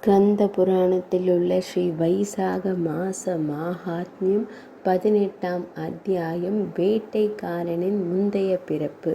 ஸ்கந்த புராணத்தில் உள்ள ஸ்ரீ வைசாக மாச மாஹாத்மியம் 18ஆம் அத்தியாயம். வேட்டைக்காரனின் முந்தைய பிறப்பு.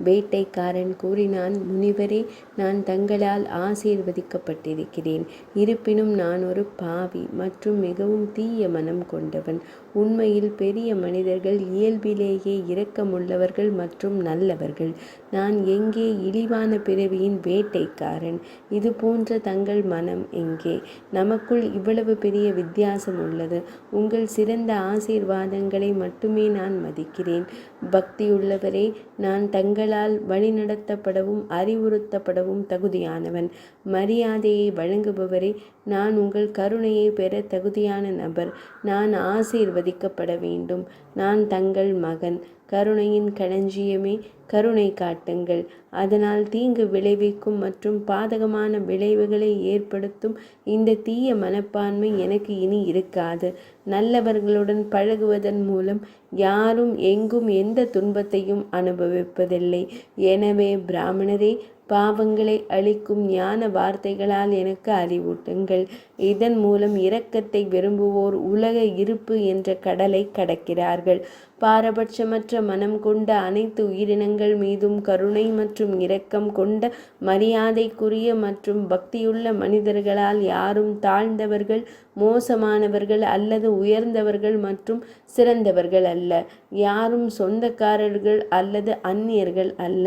வேட்டைக்காரன் கூறினான், முனிவரே, நான் தங்களால் ஆசீர்வதிக்கப்பட்டிருக்கிறேன். இருப்பினும் நான் ஒரு பாவி மற்றும் மிகவும் தீய மனம் கொண்டவன். உண்மையில் பெரிய மனிதர்கள் இயல்பிலேயே இரக்கமுள்ளவர்கள் மற்றும் நல்லவர்கள். நான் எங்கே இழிவான பிறவியின் வேட்டைக்காரன்? இது போன்ற தங்கள் மனம் எங்கே? நமக்குள் இவ்வளவு பெரிய வித்தியாசம் உள்ளது. உங்கள் சிறந்த ஆசீர்வாதங்களை மட்டுமே நான் மதிக்கிறேன். பக்தியுள்ளவரே, நான் தங்களால் வழிநடத்தப்படவும் அறிவுறுத்தப்படவும் தகுதியானவன். மரியாதையை வழங்குபவரே, நான் உங்கள் கருணையை பெற தகுதியான நபர். நான் ஆசீர்வதிக்கப்பட வேண்டும். நான் தங்கள் மகன். கருணையின் களஞ்சியமே, கருணை காட்டுங்கள். அதனால் தீங்கு விளைவிக்கும் மற்றும் பாதகமான விளைவுகளை ஏற்படுத்தும் இந்த தீய மனப்பான்மை எனக்கு இனி இருக்காது. நல்லவர்களுடன் பழகுவதன் மூலம் யாரும் எங்கும் எந்த துன்பத்தையும் அனுபவிப்பதில்லை. எனவே பிராமணரே, பாவங்களை அளிக்கும் ஞான வார்த்தைகளால் எனக்கு அறிவூட்டுங்கள். இதன் மூலம் இரக்கத்தை விரும்புவோர் உலக இருப்பு என்ற கடலை கடக்கிறார்கள். பாரபட்சமற்ற மனம் கொண்ட அனைத்து உயிரினங்கள் மீதும் கருணை மற்றும் இரக்கம் கொண்ட மரியாதைக்குரிய மற்றும் பக்தியுள்ள மனிதர்களால் யாரும் தாழ்ந்தவர்கள், மோசமானவர்கள் அல்லது உயர்ந்தவர்கள் மற்றும் சிறந்தவர்கள் அல்ல. யாரும் சொந்தக்காரர்கள் அல்லது அந்நியர்கள் அல்ல.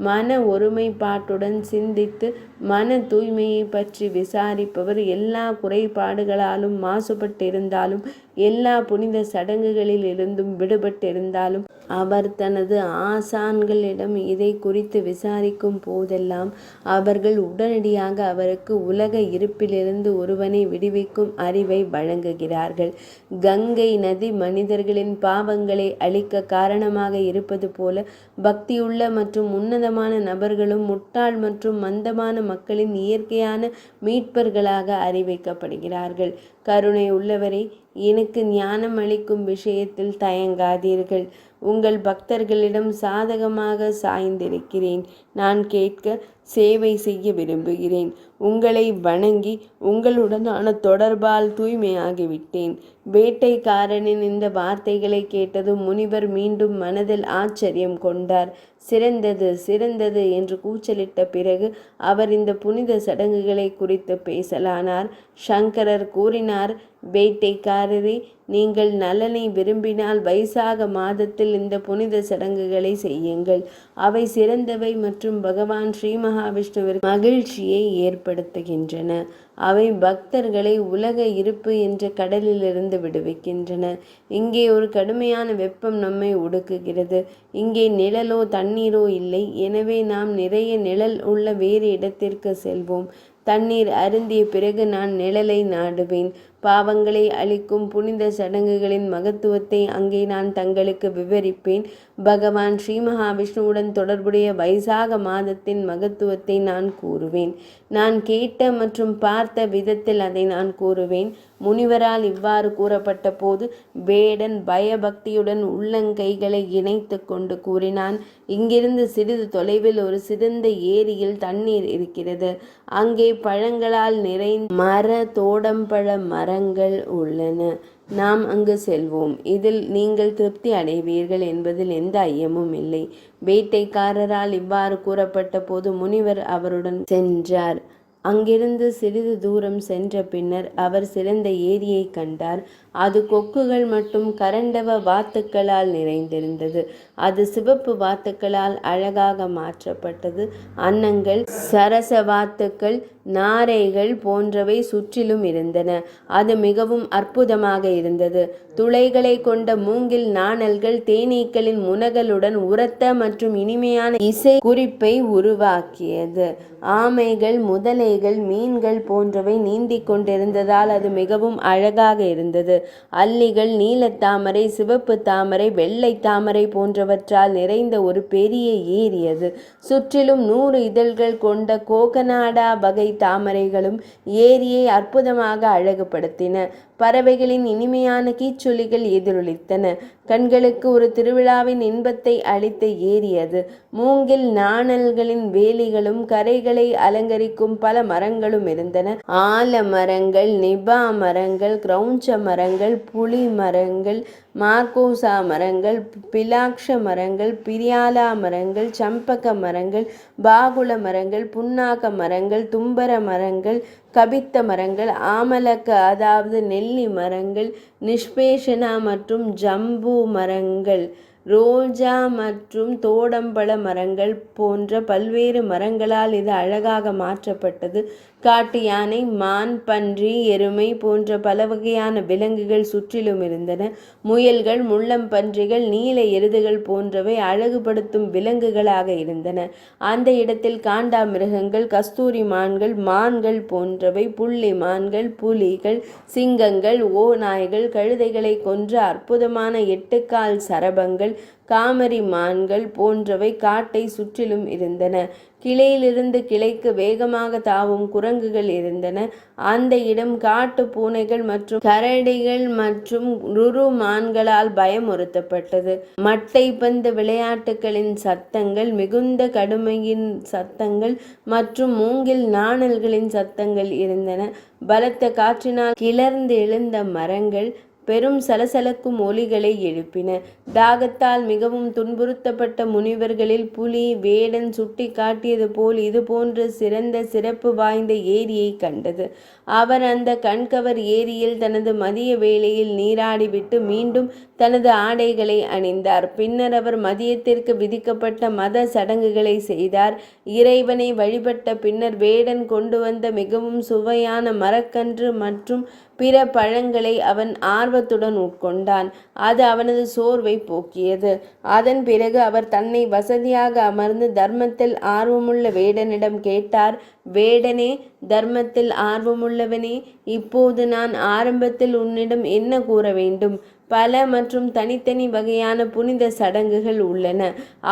மன ஒருமைப்பாட்டுடன் சிந்தித்து மன தூய்மையை பற்றி விசாரிப்பவர் எல்லா குறைபாடுகளாலும் மாசுபட்டிருந்தாலும் எல்லா புனித சடங்குகளில் இருந்தும் விடுபட்டிருந்தாலும் அவர் தனது ஆசான்களிடம் இதை குறித்து விசாரிக்கும் போதெல்லாம் அவர்கள் உடனடியாக அவருக்கு உலக இருப்பிலிருந்து ஒருவனை விடுவிக்கும் அறிவை வழங்குகிறார்கள். கங்கை நதி மனிதர்களின் பாவங்களை அழிக்க காரணமாக இருப்பது போல பக்தியுள்ள மற்றும் உன்னதமான நபர்களும் முட்டாள் மற்றும் மந்தமான மக்களின் இயற்கையான மீட்பர்களாக அறிவிக்கப்படுகிறார்கள். கருணை உள்ளவரை, எனக்கு ஞானம் அளிக்கும் விஷயத்தில் தயங்காதீர்கள். உங்கள் பக்தர்களிடம் சாதகமாக சாய்ந்திருக்கிறேன். நான் கேட்க, சேவை செய்ய விரும்புகிறேன். உங்களை வணங்கி உங்களுடனான தொடர்பால் தூய்மையாகிவிட்டேன். வேட்டைக்காரனின் இந்த வார்த்தைகளை கேட்டதும் முனிவர் மீண்டும் மனதில் ஆச்சரியம் கொண்டார். சிறந்தது, சிறந்தது என்று கூச்சலிட்ட பிறகு அவர் இந்த புனித சடங்குகளை குறித்து பேசலானார். சங்கரர் கூறினார், வேட்டைக்காரரே, நீங்கள் நலனை விரும்பினால் வைசாக மாதத்தில் இந்த புனித சடங்குகளை செய்யுங்கள். அவை சிறந்தவை மற்றும் பகவான் ஸ்ரீ மகாவிஷ்ணுவிற்கு மகிழ்ச்சியை ஏற்படுத்துகின்றன. அவை பக்தர்களை உலக இருப்பு என்ற கடலிலிருந்து விடுவிக்கின்றன. இங்கே ஒரு கடுமையான வெப்பம் நம்மை ஒடுக்குகிறது. இங்கே நிழலோ தண்ணீரோ இல்லை. எனவே நாம் நிறைய நிழல் உள்ள வேறு இடத்திற்கு செல்வோம். தண்ணீர் அருந்திய பிறகு நான் நிழலை நாடுவேன். பாவங்களை அளிக்கும் புனித சடங்குகளின் மகத்துவத்தை அங்கே நான் தங்களுக்கு விவரிப்பேன். பகவான் ஸ்ரீ மகாவிஷ்ணுவுடன் தொடர்புடைய வைசாக மாதத்தின் மகத்துவத்தை நான் கூறுவேன். நான் கேட்ட மற்றும் பார்த்த விதத்தில் அதை நான் கூறுவேன். முனிவரால் இவ்வாறு கூறப்பட்ட போது வேடன் பயபக்தியுடன் உள்ளங்கைகளை இணைத்து கொண்டு கூறினான், இங்கிருந்து சிறிது தொலைவில் ஒரு சிறந்த ஏரியில் தண்ணீர் இருக்கிறது. அங்கே பழங்களால் நிறைந்த மர தோடம்பழ மரங்கள் உள்ளன. நாம் அங்கு செல்வோம். இதில் நீங்கள் திருப்தி அடைவீர்கள் என்பதில் எந்த ஐயமும் இல்லை. வேட்டைக்காரரால் இவ்வாறு கூறப்பட்ட போது முனிவர் அவருடன் சென்றார். அங்கிருந்து சிறிது தூரம் சென்ற பின்னர் அவர் சிறந்த ஏரியை கண்டார். அது கொக்குகள் மற்றும் கரண்டவ வாத்துக்களால் நிறைந்திருந்தது. அது சிவப்பு வாத்துக்களால் அழகாக மாற்றப்பட்டது. அன்னங்கள், சரச வாத்துக்கள், நாரைகள் போன்றவை சுற்றிலும் இருந்தன. அது மிகவும் அற்புதமாக இருந்தது. துளைகளை கொண்ட மூங்கில் நாணல்கள் தேனீக்களின் முனகலுடன் உரத்த மற்றும் இனிமையான இசை குறிப்பை உருவாக்கியது. ஆமைகள், முதலைகள், மீன்கள் போன்றவை நீந்திக் கொண்டிருந்ததால் அது மிகவும் அழகாக இருந்தது. அல்லிகள், நீலத்தாமரை, சிவப்பு தாமரை, வெள்ளை தாமரை போன்றவற்றால் நிறைந்த ஒரு பெரிய ஏரி அது. சுற்றிலும் 100 இதழ்கள் கொண்ட கோகனாடா வகை தாமரைகளும் ஏரியை அற்புதமாக அழகுபடுத்தின. பறவைகளின் இனிமையான கீச்சொலிகள் எதிரொலித்தன. கண்களுக்கு ஒரு திருவிழாவின் இன்பத்தை அளித்த ஏரி அது. மூங்கில் நாணல்களின் வேலிகளும் கரைகளை அலங்கரிக்கும் பல மரங்களும் இருந்தன. ஆல மரங்கள், நிபா மரங்கள், கிரௌஞ்ச மரங்கள், புளி மரங்கள், மார்கோசா மரங்கள், பிலாக்ஷ மரங்கள், பிரியாலா மரங்கள், சம்பக மரங்கள், பாகுல மரங்கள், புன்னாக மரங்கள், தும்பர மரங்கள், கபித்த மரங்கள், ஆமலக்க அதாவது நெல்லி மரங்கள், நிஷ்பேஷனா மற்றும் ஜம்பு மரங்கள், ரோஜா மற்றும் தோடம்பழ மரங்கள் போன்ற பல்வேறு மரங்களால் இது அழகாக மாற்றப்பட்டது. காட்டு யானை, மான், பன்றி, எருமை போன்ற பல வகையான விலங்குகள் சுற்றிலும் இருந்தன. முயல்கள், முள்ளம்பன்றிகள், நீல எருதுகள் போன்றவை அழகுபடுத்தும் விலங்குகளாக இருந்தன. அந்த இடத்தில் காண்டா மிருகங்கள், கஸ்தூரி மான்கள், மான்கள் போன்றவை, புள்ளி மான்கள், புலிகள், சிங்கங்கள், ஓநாய்கள், கழுதைகளை கொன்ற அற்புதமான 8 கால் சரபங்கள், காமரி மான்கள் போன்றவை காட்டை சுற்றிலும் இருந்தன. கிளையிலிருந்து கிளைக்கு வேகமாக தாவும் குரங்குகள் இருந்தன. அந்த இடம் காட்டு பூனைகள் மற்றும் கரடிகள் மற்றும் ருரு மான்களால் பயமுறுத்தப்பட்டது. மட்டை பந்து விளையாட்டுகளின் சத்தங்கள், மிகுந்த கடுமையின் சத்தங்கள் மற்றும் மூங்கில் நாணல்களின் சத்தங்கள் இருந்தன. பலத்த காற்றினால் கிளர்ந்து எழுந்த மரங்கள் பெரும் சலசலக்கும் ஒலிகளை எழுப்பின. தாகத்தால் மிகவும் துன்புறுத்தப்பட்ட முனிவர்களில் புலி வேடன் சுட்டி காட்டியது போல் இது போன்ற சிறப்பு வாய்ந்த ஏரியை கண்டது. அவர் அந்த கண்கவர் ஏரியில் தனது மதிய வேளையில் நீராடிவிட்டு மீண்டும் தனது ஆடைகளை அணிந்தார். பின்னர் அவர் மதியத்திற்கு விதிக்கப்பட்ட மத சடங்குகளை செய்தார். இறைவனை வழிபட்ட பின்னர் வேடன் கொண்டு வந்த மிகவும் சுவையான மரக்கன்று மற்றும் பிற பழங்களை அவன் ஆர்வத்துடன் உட்கொண்டான். அது அவனது சோர்வை போக்கியது. அதன் பிறகு அவர் தன்னை வசதியாக அமர்ந்து தர்மத்தில் ஆர்வமுள்ள வேடனிடம் கேட்டார். வேடனே, தர்மத்தில் ஆர்வமுள்ளவனே, இப்போது நான் ஆரம்பத்தில் உன்னிடம் என்ன கூற வேண்டும்? பல மற்றும் தனித்தனி வகையான புனித சடங்குகள் உள்ளன.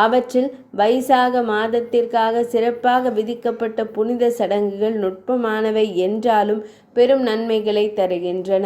அவற்றில் வைசாக மாதத்திற்காக சிறப்பாக விதிக்கப்பட்ட புனித சடங்குகள் நுட்பமானவை என்றாலும் பெரும் நன்மைகளை தருகின்றன.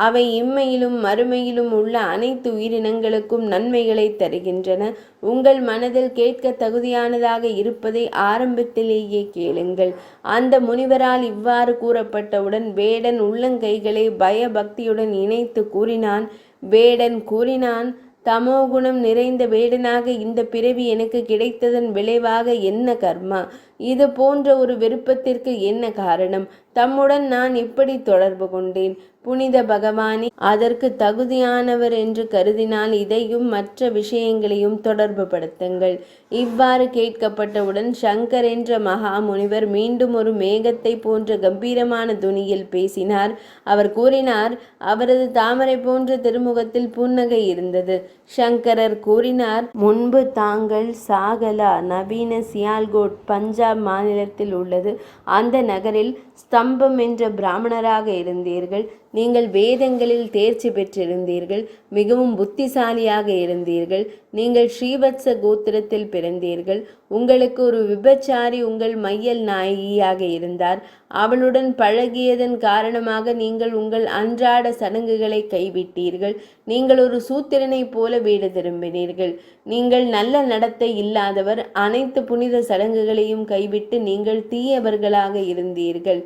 அவை இம்மையிலும் மறுமையிலும் உள்ள அனைத்து உயிரினங்களுக்கும் நன்மைகளை தருகின்றன. உங்கள் மனதில் கேட்க தகுதியானதாக இருப்பதை ஆரம்பத்திலேயே கேளுங்கள். அந்த முனிவரால் இவ்வாறு கூறப்பட்டவுடன் வேடன் உள்ளங்கைகளை பயபக்தியுடன் இணைத்து கூறினான். வேடன் கூறினான், தமோகுணம் நிறைந்த வேடனாக இந்த பிறவி எனக்கு கிடைத்ததன் விளைவாக என்ன கர்மா? இது போன்ற ஒரு விருப்பத்திற்கு என்ன காரணம்? தம்முடன் நான் எப்படி தொடர்பு கொண்டேன்? புனித பகவானே, அதற்கு தகுதியானவர் என்று கருதினால் இதையும் மற்ற விஷயங்களையும் தொடர்பு படுத்துங்கள். இவ்வாறு கேட்கப்பட்டவுடன் சங்கர் என்ற மகா முனிவர் மீண்டும் ஒரு மேகத்தை போன்ற கம்பீரமான துணியில் பேசினார். அவர் கூறினார், அவரது தாமரை போன்ற திருமுகத்தில் புன்னகை இருந்தது. சங்கரர் கூறினார், முன்பு தாங்கள் சாகலா நவீன சியால்கோட் பஞ்சாப் மாநிலத்தில் உள்ளது. அந்த நகரில் ஸ்தம்பம் என்ற பிராமணராக இருந்தீர்கள். நீங்கள் வேதங்களில் தேர்ச்சி பெற்றிருந்தீர்கள். மிகவும் புத்திசாலியாக இருந்தீர்கள். நீங்கள் ஸ்ரீவத்ச கோத்திரத்தில் பிறந்தீர்கள். உங்களுக்கு ஒரு விபச்சாரி உங்கள் மையல் நாயகியாக இருந்தார். அவளுடன் பழகியதன் காரணமாக நீங்கள் உங்கள் அன்றாட சடங்குகளை கைவிட்டீர்கள். நீங்கள் ஒரு சூத்திரனை போல வீடு திரும்பினீர்கள். நீங்கள் நல்ல நடத்தை இல்லாதவர். அனைத்து புனித சடங்குகளையும் கைவிட்டு நீங்கள் தீயவர்களாக இருந்தீர்கள்.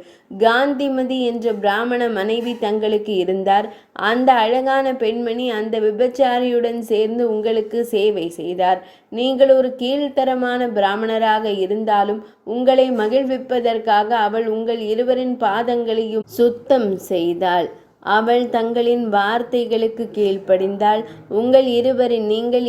காந்திமதி என்ற பிராமண மனைவி தங்களுக்கு இருந்தார். அந்த அழகான பெண்மணி அந்த விபச்சாரியுடன் சேர்ந்து உங்களுக்கு சேவை செய்தார். நீங்கள் ஒரு கீழ்த்தரமான பிராமணராக இருந்தாலும் உங்களை மகிழ்விப்பதற்காக அவள் உங்கள் இருவரின் பாதங்களையும் சுத்தம் செய்தாள். அவள் தங்களின் வார்த்தைகளுக்கு கீழ்ப்படிந்தாள். நீங்கள்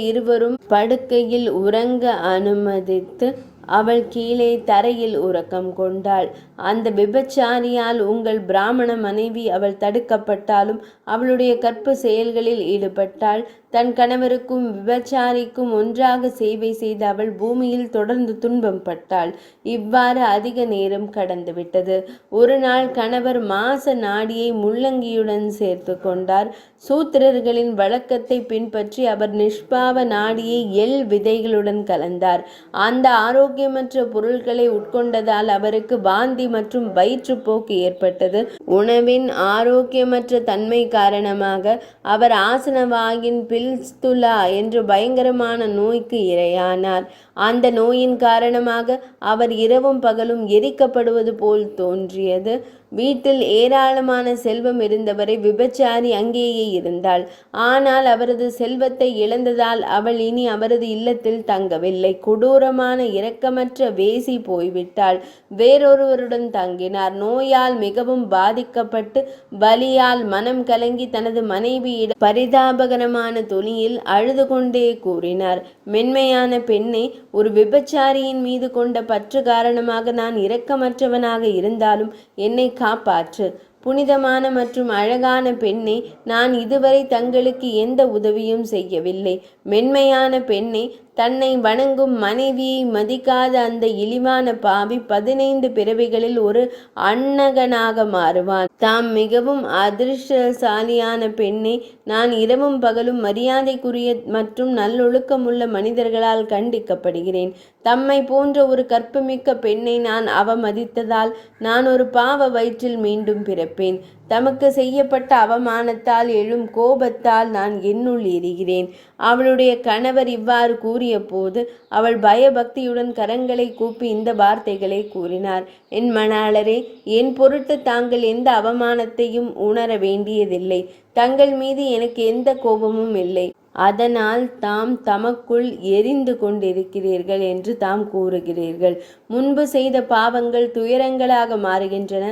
இருவரும் படுக்கையில் உறங்க அனுமதித்து அவள் கீழே தரையில் உறக்கம் கொண்டாள். அந்த விபச்சாரியால் உங்கள் பிராமண மனைவி அவள் தடுக்கப்பட்டாலும் அவளுடைய கற்பு செயல்களில் ஈடுபட்டாள். தன் கணவருக்கும் விபச்சாரிக்கும் ஒன்றாக சேவை செய்த அவள் பூமியில் தொடர்ந்து துன்பம் பட்டாள். இவ்வாறு அதிக நேரம் கடந்துவிட்டது. ஒரு நாள் கணவர் மாச நாடியை முள்ளங்கியுடன் சேர்த்து கொண்டார். சூத்திரர்களின் வழக்கத்தை பின்பற்றி அவர் நிஷ்பாவ நாடியை எள் விதைகளுடன் கலந்தார். அந்த ஆரோக்கிய ஆரோக்கியமற்ற பொருட்களை உட்கொண்டதால் அவருக்கு வாந்தி மற்றும் வயிற்றுப்போக்கு ஏற்பட்டது. உணவின் ஆரோக்கியமற்ற தன்மை காரணமாக அவர் ஆசனவாயின் பில்ஸ்துலா என்ற பயங்கரமான நோய்க்கு இரையானார். அந்த நோயின் காரணமாக அவர் இரவும் பகலும் எரிக்கப்படுவது போல் தோன்றியது. வீட்டில் ஏராளமான செல்வம் இருந்தவரை விபச்சாரி அங்கேயே இருந்தாள். ஆனால் அவரது செல்வத்தை இழந்ததால் அவள் இனி அவரது இல்லத்தில் தங்கவில்லை. கொடூரமான இரக்கமற்ற வேசி போய்விட்டாள். வேறொருவருடன் தங்கினார். நோயால் மிகவும் பாதிக்கப்பட்டு வலியால் மனம் கலங்கி தனது மனைவியிடம் பரிதாபகரமான தொனியில் அழுது கொண்டே கூறினார், மென்மையான பெண்ணே, ஒரு விபச்சாரியின் மீது கொண்ட பற்று காரணமாக நான் இரக்கமற்றவனாக இருந்தாலும் என்னை காப்பாற்று. புனிதமான மற்றும் அழகான பெண்ணே, நான் இதுவரை தங்களுக்கு எந்த உதவியும் செய்யவில்லை. மென்மையான பெண்ணே, தன்னை வணங்கும் மனைவியை மதிக்காத அந்த இழிவான பாவி 15 பிறவிகளில் ஒரு அன்னகனாக மாறுவான். தாம் மிகவும் அதிர்ஷ்டசாலியான பெண்ணே, நான் இரவும் பகலும் மரியாதைக்குரிய மற்றும் நல்லொழுக்கமுள்ள மனிதர்களால் கண்டிக்கப்படுகிறேன். தம்மை போன்ற ஒரு கற்புமிக்க பெண்ணை நான் அவமதித்ததால் நான் ஒரு பாவ வயிற்றில் மீண்டும் பிறப்பேன். தமக்கு செய்யப்பட்ட அவமானத்தால் எழும் கோபத்தால் நான் என்னுள் எரிகிறேன். அவளுடைய கணவர் இவ்வாறு கூறிய போது அவள் பயபக்தியுடன் கரங்களை கூப்பி இந்த வார்த்தைகளை கூறினார், என் மணாளரே, என் பொருட்டு தாங்கள் எந்த அவமானத்தையும் உணர வேண்டியதில்லை. தங்கள் மீது எனக்கு எந்த கோபமும் இல்லை. அதனால் தாம் தமக்குள் எரிந்து கொண்டிருக்கிறீர்கள் என்று தாம் கூறுகிறீர்கள். முன்பு செய்த பாவங்கள் துயரங்களாக மாறுகின்றன.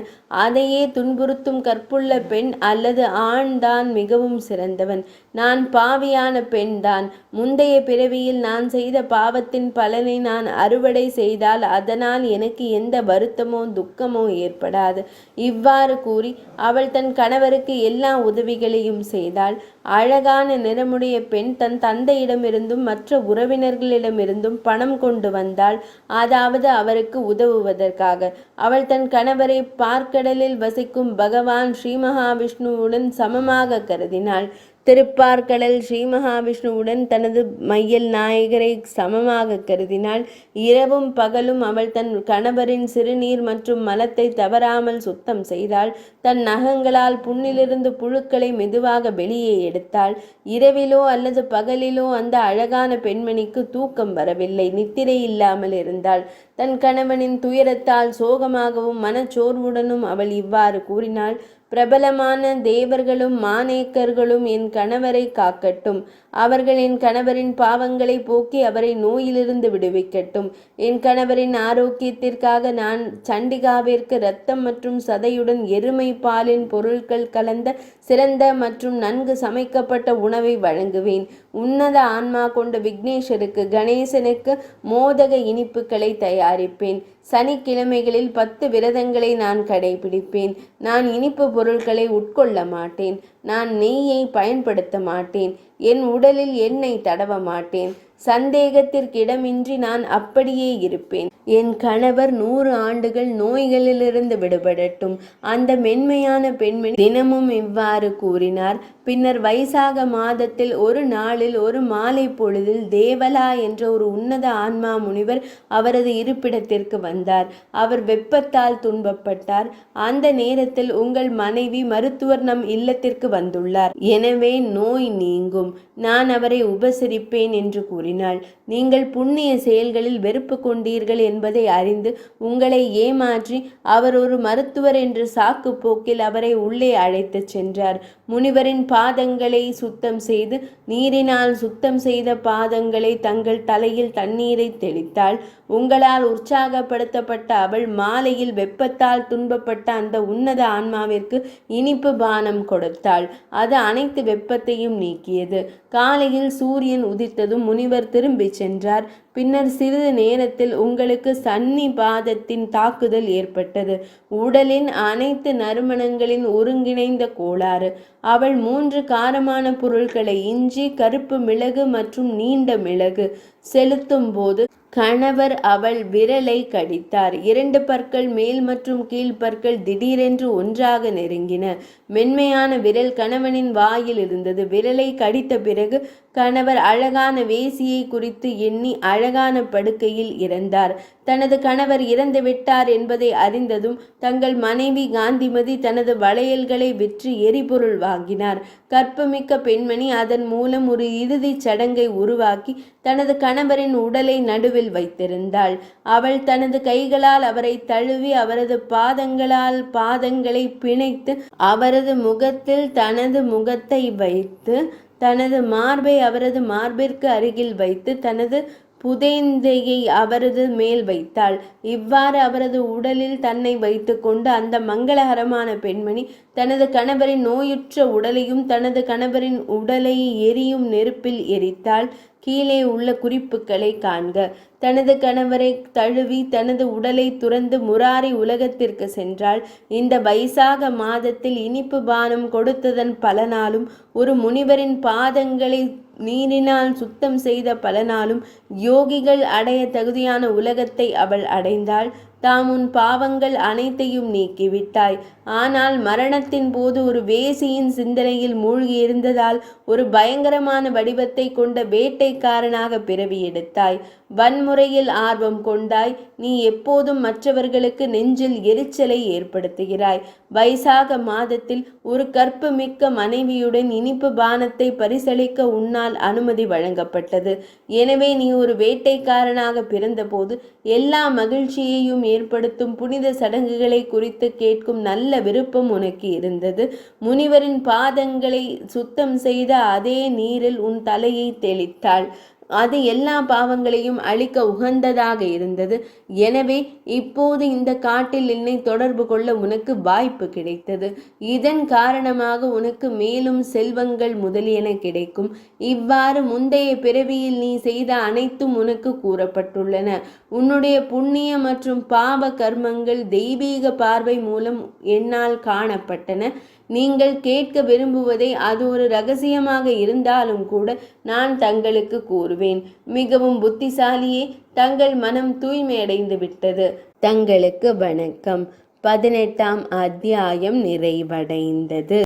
அதையே துன்புறுத்தும் கற்புள்ள பெண் அல்லது ஆண் தான் மிகவும் சிறந்தவன். நான் பாவியான பெண் தான். முந்தைய பிறவியில் நான் செய்த பாவத்தின் பலனை நான் அறுவடை செய்தால் அதனால் எனக்கு எந்த வருத்தமோ துக்கமோ ஏற்படாது. இவ்வாறு கூறி அவள் தன் கணவருக்கு எல்லா உதவிகளையும் செய்தாள். அழகான நிறமுடைய பெண் தன் தந்தையிடமிருந்தும் மற்ற உறவினர்களிடமிருந்தும் பணம் கொண்டு வந்தாள். அதாவது அவருக்கு உதவுவதற்காக. அவள் தன் கணவரை பார்க்கடலில் வசிக்கும் பகவான் ஸ்ரீ மகாவிஷ்ணுவுடன் சமமாக கருதினாள். திருப்பார்கடல் ஸ்ரீ மகாவிஷ்ணுவுடன் தனது மையல் நாயகரை சமமாக கருதினாள். இரவும் பகலும் அவள் தன் கணவரின் சிறுநீர் மற்றும் மலத்தை தவறாமல் சுத்தம் செய்தாள். தன் நகங்களால் புண்ணிலிருந்து புழுக்களை மெதுவாக வெளியே எடுத்தாள். இரவிலோ அல்லது பகலிலோ அந்த அழகான பெண்மணிக்கு தூக்கம் வரவில்லை. நித்திரை இல்லாமல் இருந்தாள். தன் கணவனின் துயரத்தால் சோகமாகவும் மனச்சோர்வுடனும் அவள் இவ்வாறு கூறினாள், பிரபலமான தேவர்களும் மானேக்கர்களும் என் கணவரை காக்கட்டும். அவர்கள் என் கணவரின் பாவங்களை போக்கி அவரை நோயிலிருந்து விடுவிக்கட்டும். என் கணவரின் ஆரோக்கியத்திற்காக நான் சண்டிகாவிற்கு இரத்தம் மற்றும் சதையுடன் எருமை பாலின் பொருட்கள் கலந்த சிறந்த மற்றும் நன்கு சமைக்கப்பட்ட உணவை வழங்குவேன். உன்னத ஆன்மா கொண்ட விக்னேஸ்வருக்கு கணேசனுக்கு மோதக இனிப்புகளை தயாரிப்பேன். சனிக்கிழமைகளில் 10 விரதங்களை நான் கடைபிடிப்பேன். நான் இனிப்பு பொருட்களை உட்கொள்ள மாட்டேன். நான் நெய்யை பயன்படுத்த மாட்டேன். என் உடலில் எண்ணெய் தடவ மாட்டேன். சந்தேகத்திற்கிடமின்றி நான் அப்படியே இருப்பேன். என் கணவர் 100 ஆண்டுகள் நோய்களிலிருந்து விடுபடட்டும். அந்த மென்மையான பெண்மணி தினமும் இவ்வாறு கூறினார். பின்னர் வைசாக மாதத்தில் ஒரு நாளில் ஒரு மாலை பொழுதில் தேவலா என்ற ஒரு உன்னத ஆன்மா முனிவர் அவரது இருப்பிடத்திற்கு வந்தார். அவர் வெப்பத்தால் துன்பப்பட்டார். அந்த நேரத்தில் உங்கள் மனைவி மருத்துவர் நம் இல்லத்திற்கு வந்துள்ளார். எனவே நோய் நீங்கும். நான் அவரை உபசரிப்பேன் என்று கூறினாள். நீங்கள் புண்ணிய செயல்களில் வெறுப்பு கொண்டீர்கள் என்பதை அறிந்து உங்களை ஏமாற்றி அவர் ஒரு மருத்துவர் என்ற சாக்கு போக்கில் அவரை உள்ளே அழைத்துச் சென்றார். முனிவரின் பாதங்களை சுத்தம் செய்து நீரினால் சுத்தம் செய்த பாதங்களை தங்கள் தலையில் தண்ணீரை தெளித்தாள். உங்களால் உற்சாகப்படுத்தப்பட்ட அவள் மாலையில் வெப்பத்தால் துன்பப்பட்ட அந்த உன்னத ஆன்மாவிற்கு இனிப்பு பானம் கொடுத்தாள். அது அனைத்து வெப்பத்தையும் நீக்கியது. காலையில் சூரியன் உதித்ததும் முனிவர் திரும்பி சென்றார். பின்னர் சிறிது நேரத்தில் உங்களுக்கு சன்னிபாதத்தின் தாக்குதல் ஏற்பட்டது. உடலின் அனைத்து நறுமணங்களின் ஒருங்கிணைந்த கோளாறு. அவள் 3 காரமான பொருட்களை இஞ்சி, கருப்பு மிளகு மற்றும் நீண்ட மிளகு செலுத்தும் போது கணவர் அவள் விரலை கடித்தார். 2 பற்கள் மேல் மற்றும் கீழ் பற்கள் திடீரென்று ஒன்றாக நெருங்கின. மென்மையான விரல் கணவனின் வாயில் இருந்தது. விரலை கடித்த பிறகு கணவர் அழகான வேசியை குறித்து எண்ணி அழகான படுக்கையில் இறந்தார். தனது கணவர் இறந்துவிட்டார் என்பதை அறிந்ததும் தங்கள் மனைவி காந்திமதி தனது வளையல்களை விற்று எரிபொருள் வாங்கினார். கற்புமிக்க பெண்மணி அதன் மூலம் ஒரு இறுதிச் சடங்கை உருவாக்கி தனது கணவரின் உடலை நடுவில் வைத்திருந்தாள். அவள் தனது கைகளால் அவரை தழுவி அவரது பாதங்களால் பாதங்களை பிணைத்து அவரது முகத்தில் தனது முகத்தை வைத்து தனது மார்பை அவரது மார்பிற்கு அருகில் வைத்து தனது புதைந்தையை அவரது மேல் வைத்தாள். இவ்வாறு அவரது உடலில் தன்னை வைத்து கொண்டு அந்த மங்களகரமான பெண்மணி தனது கணவரின் நோயுற்ற உடலையும் தனது கணவரின் உடலை எரியும் நெருப்பில் எரித்தாள். கீழே உள்ள குறிப்புகளை காண்க. தனது கணவரை தழுவி தனது உடலை துறந்து முராரி உலகத்திற்கு சென்றாள். இந்த வைசாக மாதத்தில் இனிப்பு பானம் கொடுத்ததன் பலனாலும் ஒரு முனிவரின் பாதங்களை நீரினால் சுத்தம் செய்த பலனாலும் யோகிகள் அடைய தகுதியான உலகத்தை அவள் அடைந்தாள். தாம் உன் பாவங்கள் அனைத்தையும் நீக்கிவிட்டாய். ஆனால் மரணத்தின் போது ஒரு வேசியின் சிந்தனையில் மூழ்கியிருந்ததால் ஒரு பயங்கரமான வடிவத்தை கொண்ட வேட்டைக்காரனாக பிறவி எடுத்தாய். வன்முறையில் ஆர்வம் கொண்டாய். நீ எப்போதும் மற்றவர்களுக்கு நெஞ்சில் எரிச்சலை ஏற்படுத்துகிறாய். வைசாக மாதத்தில் ஒரு கற்பு மிக்க மனைவியுடன் இனிப்பு பானத்தை பரிசளிக்க உன்னால் அனுமதி வழங்கப்பட்டது. எனவே நீ ஒரு வேட்டைக்காரனாக பிறந்தபோது எல்லா மகிழ்ச்சியையும் ஏற்படுத்தும் புனித சடங்குகளை குறித்து கேட்கும் நல்ல விருப்பம் உனக்கு இருந்தது. முனிவரின் பாதங்களை சுத்தம் செய்த அதே நீரில் உன் தலையை தெளித்தாள். அது எல்லா பாவங்களையும் அழிக்க உகந்ததாக இருந்தது. எனவே இப்போது இந்த காட்டில் என்னை தொடர்பு கொள்ள உனக்கு வாய்ப்பு கிடைத்தது. இதன் காரணமாக உனக்கு மேலும் செல்வங்கள் முதலியன கிடைக்கும். இவ்வாறு முந்தைய பிறவியில் நீ செய்த அனைத்தும் உனக்கு கூறப்பட்டுள்ளன. உன்னுடைய புண்ணிய மற்றும் பாவ கர்மங்கள் தெய்வீக பார்வை மூலம் என்னால் காணப்பட்டன. நீங்கள் கேட்க விரும்புவதை அது ஒரு ரகசியமாக இருந்தாலும் கூட நான் தங்களுக்கு கூறுவேன். மிகவும் புத்திசாலியே, தங்கள் மனம் தூய்மையடைந்து விட்டது. தங்களுக்கு வணக்கம். 18ஆம் அத்தியாயம் நிறைவடைந்தது.